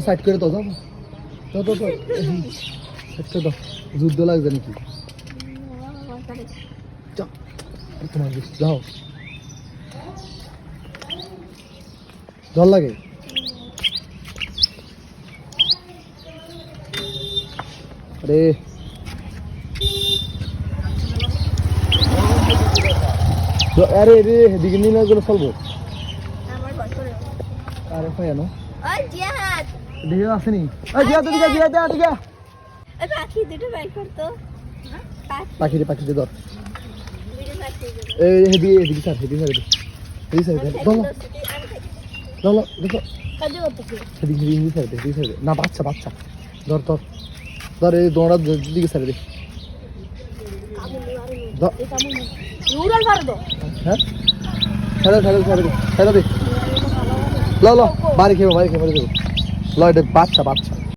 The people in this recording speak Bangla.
সাইড করে দাও, দাও দাও দাও, সাইড করে দাও, যুদ্ধ লাগবে নাকি? যাও, তোমার যাও, জল লাগে। আরে আরে রে দিকে নিয়ে গেলে চলবো। আরে ভাই না দেখে আসেনি। পাখি পাখি ধর, এদিকে স্যার, এদিকে স্যার, এদিকে স্যার দেখো না, বাচ্চা বাচ্চা ধর ধর ধর, এই দৌড়া দিকে স্যার দেখ। হ্যাঁ ছেড়ে ছেড়ে ছেড়ে দে, ছেড়ে দে, ল ল বাড়ি খেয়ে বাড়ি খেয়ে বাড়ি দেবো, ল এটা বাচ্চা বাচ্চা।